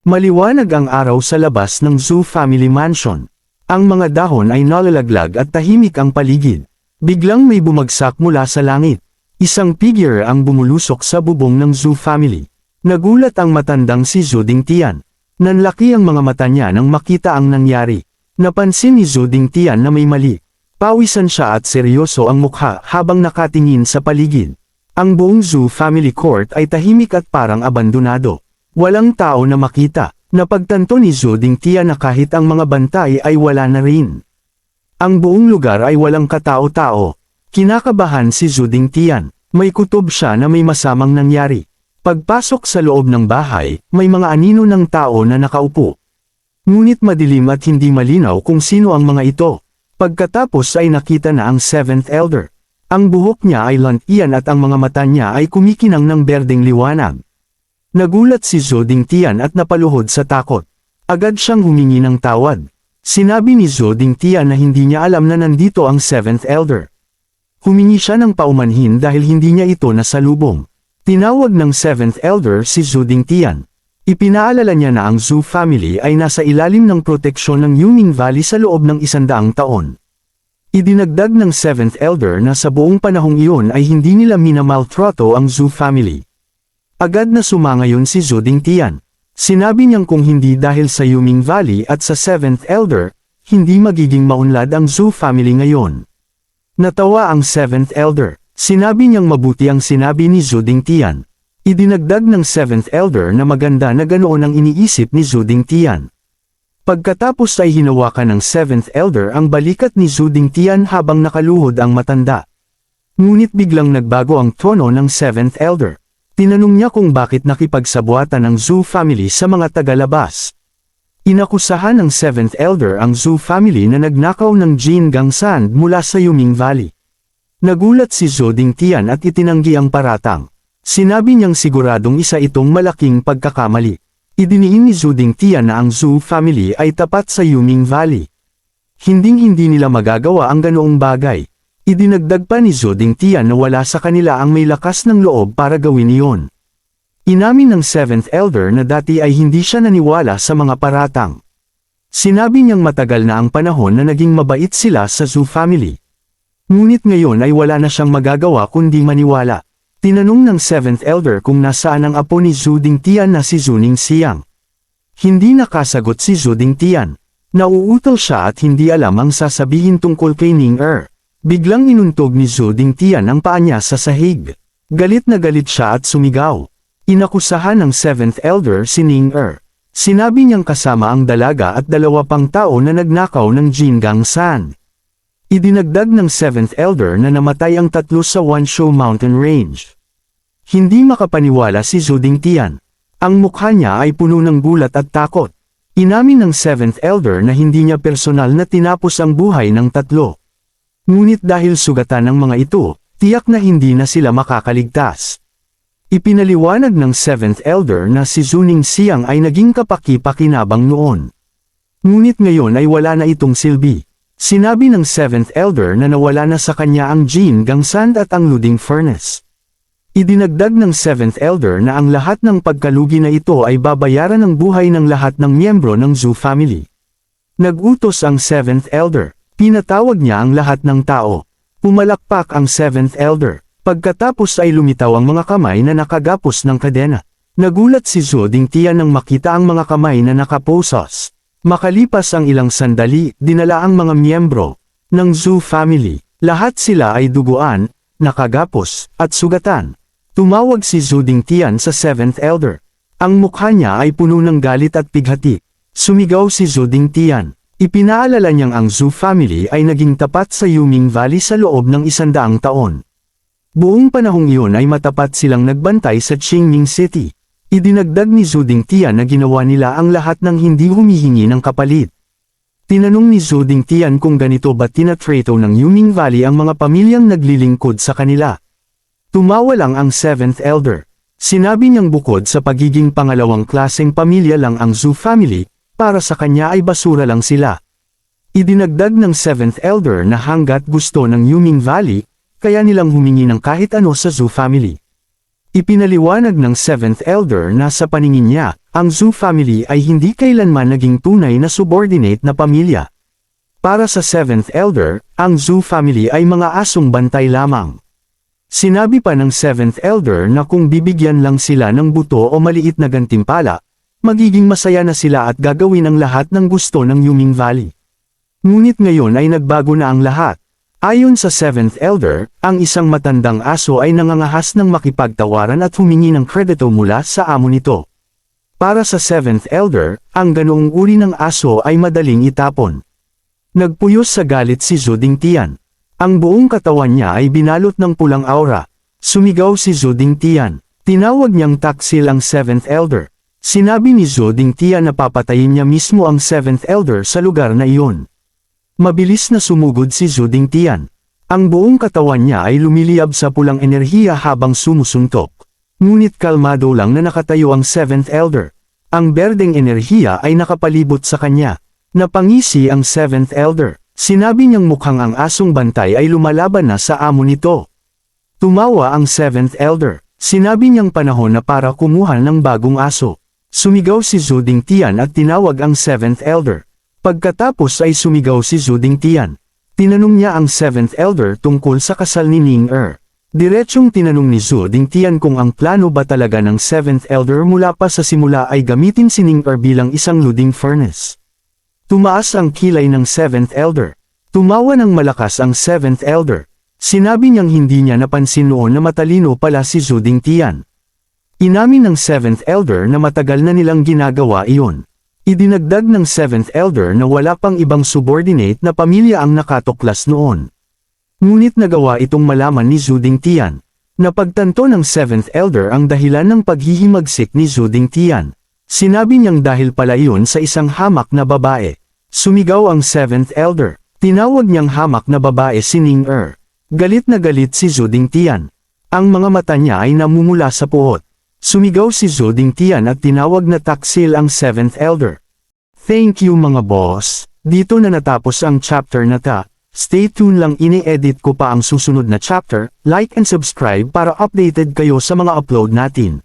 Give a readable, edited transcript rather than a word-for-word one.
Maliwanag ang araw sa labas ng Zhu Family Mansion. Ang mga dahon ay nalalaglag at tahimik ang paligid. Biglang may bumagsak mula sa langit. Isang figure ang bumulusok sa bubong ng Zhu family. Nagulat ang matandang si Zhu Dingtian. Nanlaki ang mga mata niya nang makita ang nangyari. Napansin ni Zhu Dingtian na may mali. Pawisan siya at seryoso ang mukha habang nakatingin sa paligid. Ang buong Zhu family court ay tahimik at parang abandonado. Walang tao na makita. Napagtanto ni Zhu Dingtian na kahit ang mga bantay ay wala na rin. Ang buong lugar ay walang katao-tao. Kinakabahan si Zhu Dingtian. May kutob siya na may masamang nangyari. Pagpasok sa loob ng bahay, may mga anino ng tao na nakaupo. Ngunit madilim at hindi malinaw kung sino ang mga ito. Pagkatapos ay nakita na ang seventh elder. Ang buhok niya ay lantian at ang mga mata niya ay kumikinang ng berdeng liwanag. Nagulat si Zhu Dingtian at napaluhod sa takot. Agad siyang humingi ng tawad. Sinabi ni Zhu Dingtian na hindi niya alam na nandito ang seventh elder. Humingi siya ng paumanhin dahil hindi niya ito nasalubong. Tinawag ng seventh elder si Zhu Dingtian. Ipinaalala niya na ang Zhu family ay nasa ilalim ng proteksyon ng Yuming Valley sa loob ng 100 taon. Idinagdag ng seventh elder na sa buong panahong iyon ay hindi nila minamaltrato ang Zhu family. Agad na sumangayon si Zhu Dingtian. Sinabi niyang kung hindi dahil sa Yuming Valley at sa seventh elder, hindi magiging maunlad ang Zhu family ngayon. Natawa ang seventh elder. Sinabi niyang mabuti ang sinabi ni Zhu Dingtian. Idinagdag ng seventh elder na maganda na ganoon ang iniisip ni Zhu Dingtian. Pagkatapos ay hinawakan ng seventh elder ang balikat ni Zhu Dingtian habang nakaluhod ang matanda. Ngunit biglang nagbago ang tono ng seventh elder. Tinanong niya kung bakit nakipagsabuatan ng Zhu family sa mga tagalabas. Inakusahan ng seventh elder ang Zhu family na nagnakaw ng Jin Gang Sand mula sa Yuming Valley. Nagulat si Zhu Dingtian at itinanggi ang paratang. Sinabi niyang siguradong isa itong malaking pagkakamali. Idiniin ni Zhu Dingtian na ang Zhu family ay tapat sa Yuming Valley. Hinding-hindi nila magagawa ang ganoong bagay. Idinagdag pa ni Zhu Dingtian na wala sa kanila ang may lakas ng loob para gawin iyon. Inamin ng seventh elder na dati ay hindi siya naniwala sa mga paratang. Sinabi niyang matagal na ang panahon na naging mabait sila sa Zhu family. Ngunit ngayon ay wala na siyang magagawa kundi maniwala. Tinanong ng seventh elder kung nasaan ang apo ni Zhu Dingtian na si Zhu Ningxiang. Hindi nakasagot si Zhu Dingtian. Nauutol siya at hindi alam ang sasabihin tungkol kay Ning-er. Biglang inuntog ni Zhu Dingtian ang paa niya sa sahig. Galit na galit siya at sumigaw. Inakusahan ng seventh elder si Ning-er. Sinabi niyang kasama ang dalaga at 2 pang tao na nagnakaw ng Jin Gang Sand. Idinagdag ng seventh elder na namatay ang 3 sa Wanshu Mountain Range. Hindi makapaniwala si Zhu Dingtian. Ang mukha niya ay puno ng gulat at takot. Inamin ng seventh elder na hindi niya personal na tinapos ang buhay ng 3. Ngunit dahil sugatan ng mga ito, tiyak na hindi na sila makakaligtas. Ipinaliwanag ng seventh elder na si Zhu Ningxiang ay naging kapaki-pakinabang noon. Ngunit ngayon ay wala na itong silbi. Sinabi ng seventh elder na nawala na sa kanya ang Jin Gang Sand at ang Luding Furnace. Idinagdag ng seventh elder na ang lahat ng pagkalugi na ito ay babayaran ng buhay ng lahat ng miyembro ng Zhu family. Nagutos ang seventh elder. Pinatawag niya ang lahat ng tao. Pumalakpak ang seventh elder. Pagkatapos ay lumitaw ang mga kamay na nakagapos ng kadena. Nagulat si Zhu Dingtian nang makita ang mga kamay na nakaposas. Makalipas ang ilang sandali, dinala ang mga miyembro ng Zhu family. Lahat sila ay duguan, nakagapos, at sugatan. Tumawag si Zhu Dingtian sa seventh elder. Ang mukha niya ay puno ng galit at pighati. Sumigaw si Zhu Dingtian. Ipinaalala niyang ang Zhu family ay naging tapat sa Yuming Valley sa loob ng 100 taon. Buong panahong iyon ay matapat silang nagbantay sa Qingming City. Idinagdag ni Zhu Dingtian na ginawa nila ang lahat ng hindi humihingi ng kapalit. Tinanong ni Zhu Dingtian kung ganito ba tinatrato ng Yuming Valley ang mga pamilyang naglilingkod sa kanila. Tumawa lang ang seventh elder. Sinabi niyang bukod sa pagiging pangalawang klaseng pamilya lang ang Zhu family, para sa kanya ay basura lang sila. Idinagdag ng seventh elder na hanggat gusto ng Yuming Valley, kaya nilang humingi ng kahit ano sa Zhu family. Ipinaliwanag ng seventh elder na sa paningin niya, ang Zhou family ay hindi kailanman naging tunay na subordinate na pamilya. Para sa 7th Elder, ang Zhou family ay mga asong bantay lamang. Sinabi pa ng 7th Elder na kung bibigyan lang sila ng buto o maliit na gantimpala, magiging masaya na sila at gagawin ang lahat ng gusto ng Yuming Valley. Ngunit ngayon ay nagbago na ang lahat. Ayon sa 7th Elder, ang isang matandang aso ay nangangahas ng makipagtawaran at humingi ng kredito mula sa amo nito. Para sa 7th Elder, ang ganoong uri ng aso ay madaling itapon. Nagpuyos sa galit si Zhu Dingtian. Ang buong katawan niya ay binalot ng pulang aura. Sumigaw si Zhu Dingtian. Tinawag niyang taksil ang 7th Elder. Sinabi ni Zhu Dingtian na papatayin niya mismo ang 7th Elder sa lugar na iyon. Mabilis na sumugod si Zhu Dingtian. Ang buong katawan niya ay lumiliyab sa pulang enerhiya habang sumusuntok. Ngunit kalmado lang na nakatayo ang 7th Elder. Ang berdeng enerhiya ay nakapalibot sa kanya. Napangisi ang 7th Elder. Sinabi niyang mukhang ang asong bantay ay lumalaban na sa amo nito. Tumawa ang 7th Elder. Sinabi niyang panahon na para kumuha ng bagong aso. Sumigaw si Zhu Dingtian at tinawag ang 7th Elder. Pagkatapos ay sumigaw si Zhu Dingtian. Tinanong niya ang 7th Elder tungkol sa kasal ni Ning Er. Diretsong tinanong ni Zhu Dingtian kung ang plano ba talaga ng 7th Elder mula pa sa simula ay gamitin si Ning Er bilang isang loading furnace. Tumaas ang kilay ng 7th Elder. Tumawa ng malakas ang 7th Elder. Sinabi niyang hindi niya napansin noon na matalino pala si Zhu Dingtian. Inamin ng 7th Elder na matagal na nilang ginagawa iyon. Idinagdag ng 7th Elder na wala pang ibang subordinate na pamilya ang nakatuklas noon. Ngunit nagawa itong malaman ni Zhu Dingtian. Napagtanto ng 7th Elder ang dahilan ng paghihimagsik ni Zhu Dingtian. Sinabi niyang dahil pala iyon sa isang hamak na babae. Sumigaw ang 7th Elder. Tinawag niyang hamak na babae si Ning Er. Galit na galit si Zhu Dingtian. Ang mga mata niya ay namumula sa puot. Sumigaw si Zhu Dingtian at tinawag na taksil ang 7th Elder. Thank you mga boss. Dito na natapos ang chapter na ta. Stay tuned lang, ini-edit ko pa ang susunod na chapter. Like and subscribe para updated kayo sa mga upload natin.